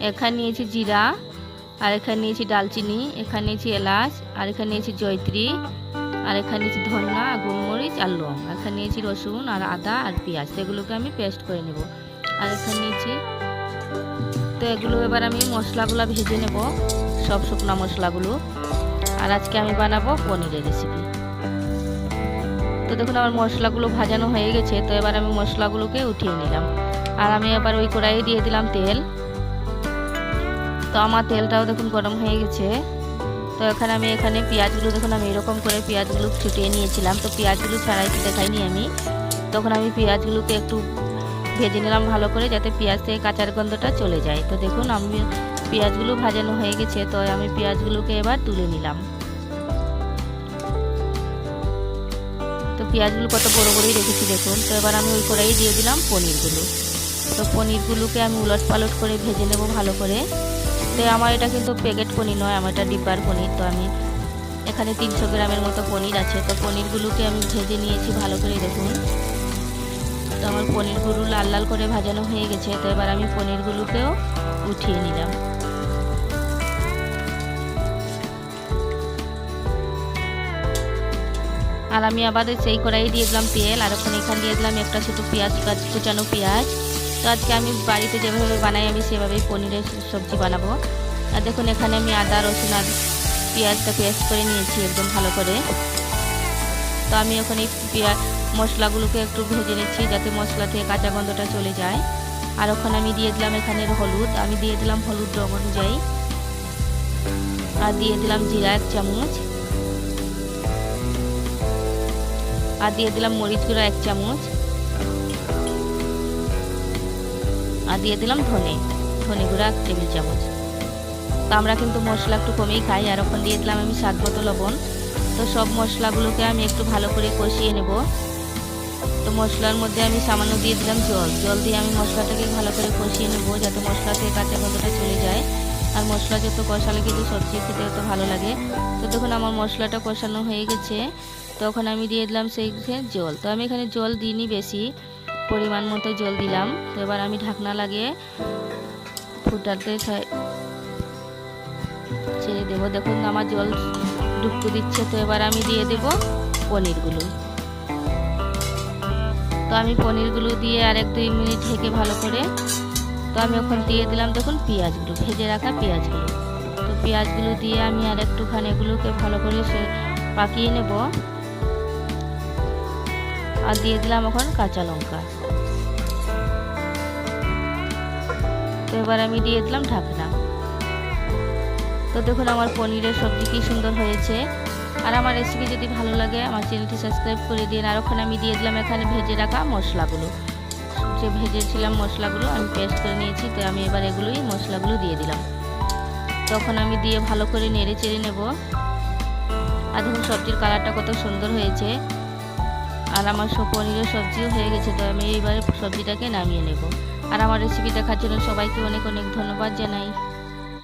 এখানে নিয়েছি জিরা, আর এখানে নিয়েছি ডালচিনি, এখানে নিয়েছি এলাচ, আর এখানে নিয়েছি জয়ত্রী, আর এখানে নিয়েছি ধনিয়া, গোলমরিচ আর লং। এখানে নিয়েছি রসুন আর আদা আর পেঁয়াজ, এগুলোকে আমি পেস্ট করে নেব। আর এখানে নিয়েছি, তো এগুলো এবার আমি মশলাগুলো ভেজে নেব, সব শুকনো মশলাগুলো। আর আজকে আমি বানাবো পনিরের রেসিপি। তো দেখুন আমার মশলাগুলো ভাজানো হয়ে গেছে, তো এবার আমি মশলাগুলোকে উঠিয়ে নিলাম। আর আমি এবার ওই কড়াইয়ে দিয়ে দিলাম তেল। তো আমার তেলটাও দেখুন গরম হয়ে গেছে। তো এখানে পেঁয়াজগুলো দেখুন আমি এরকম করে পেঁয়াজগুলো ছুটিয়ে নিয়েছিলাম। তো পেঁয়াজগুলো ছাড়াই দেখাইনি আমি, তখন আমি পেঁয়াজগুলোকে একটু ভেজে নিলাম ভালো করে, যাতে পেঁয়াজ থেকে কাঁচার গন্ধটা চলে যায়। তো দেখুন আমি পেঁয়াজগুলো ভাজানো হয়ে গেছে, তো আমি পেঁয়াজগুলোকে এবার তুলে নিলাম। তো পেঁয়াজগুলো কত বড় বড়ই রেখেছি দেখুন। তো এবার আমি ওই কড়াইয়ে দিয়ে দিলাম পনিরগুলো। তো পনিরগুলোকে আমি উলট পালট করে ভেজে নেব ভালো করে। তো আমার এটা কিন্তু প্যাকেট পনির নয়, আমার এটা ডিব্বার পনির। তো আমি এখানে 300 গ্রামের মতো পনির আছে। তো পনিরগুলোকে আমি ভেজে নিয়েছি ভালো করে দেখুন। তো আমার পনিরগুলো লাল লাল করে ভাজানো হয়ে গেছে। তো এবার আমি পনিরগুলোকেও উঠিয়ে নিলাম। আর আমি আবার সেই কড়াইয়ে দিয়ে দিলাম তেল, আর ওখানে দিয়ে দিলাম একটা ছোটো পেঁয়াজ, কুচানো পেঁয়াজ। তো আজকে আমি বাড়িতে যেভাবে বানাই আমি সেভাবেই পনিরের সবজি বানাবো। আর দেখুন এখানে আমি আদা রসুন আর পেঁয়াজটা পেস্ট করে নিয়েছি একদম ভালো করে। তো আমি ওখানে মশলাগুলোকে একটু ভেজে নিচ্ছি, যাতে মশলা থেকে কাঁচা গন্ধটা চলে যায়। আর ওখানে আমি দিয়ে দিলাম এখানে হলুদ, আমি দিয়ে দিলাম হলুদ রং অনুযায়ী। আর দিয়ে দিলাম জিরা 1 চামচ, আর দিয়ে দিলাম মরিচ গুঁড়া 1 চামচ, আর দিয়ে দিলাম ধনে গুঁড়া 1 টেবিল চামচ। তো আমরা কিন্তু মশলা একটু কমেই খাই। আর ওখানে দিয়ে দিলাম আমি স্বাদ মতো লবণ। তো সব মশলাগুলোকে আমি একটু ভালো করে কষিয়ে নেব। তো মশলার মধ্যে আমি সামান্য দিয়ে দিলাম জল দিয়ে আমি মশলাটাকে ভালো করে কষিয়ে নেব, যাতে মশলা থেকে কাঁচা গন্ধটা চলে যায়। আর মশলা যত কষালে কিন্তু সবজি খেতে তত ভালো লাগে। তো দেখুন আমার মশলাটা কষানো হয়ে গেছে। তখন আমি দিয়ে দিলাম সেই জল। তো আমি এখানে জল দিইনি, বেশি পরিমাণ মতো জল দিলাম। তো এবার আমি ঢাকনা লাগিয়ে ফুটাতে ছেড়ে দেবো। দেখুন আমার জল ডুবতে দিচ্ছে। তো এবার আমি দিয়ে দেব পনিরগুলো। তো আমি পনিরগুলো দিয়ে আর 1-2 মিনিট ঢেকে ভালো করে, তো আমি ওখানে দিয়ে দিলাম দেখুন পেঁয়াজগুলো, ভেজে রাখা পেঁয়াজগুলো। তো পেঁয়াজগুলো দিয়ে আমি আর একটুখানি এগুলোকে ভালো করে পাকিয়ে নেব। আর দিয়ে দিলাম এখন কাঁচা লঙ্কা। তো এবার আমি দিয়ে দিলাম ঢাকনা। তো দেখুন আমার পনিরের সবজি কি সুন্দর হয়েছে। আর আমার রেসিপি যদি ভালো লাগে আমার চ্যানেলটি সাবস্ক্রাইব করে দিন। আর ওখানে আমি দিয়ে দিলাম এখানে ভেজে রাখা মশলাগুলো, যে ভেজেছিলাম মশলাগুলো আমি পেস্ট করে নিয়েছি। তো আমি এবার মশলাগুলো দিয়ে দিলাম। তখন আমি দিয়ে ভালো করে নেড়ে চেড়ে নেব। আর দেখুন সবজির কালারটা কত সুন্দর হয়েছে। আর আমার পনিরের সবজিও হয়ে গেছে। তো আমি এইবারে সবজিটাকে নামিয়ে নেব। আর আমার রেসিপি দেখার জন্য সবাইকে অনেক অনেক ধন্যবাদ জানাই।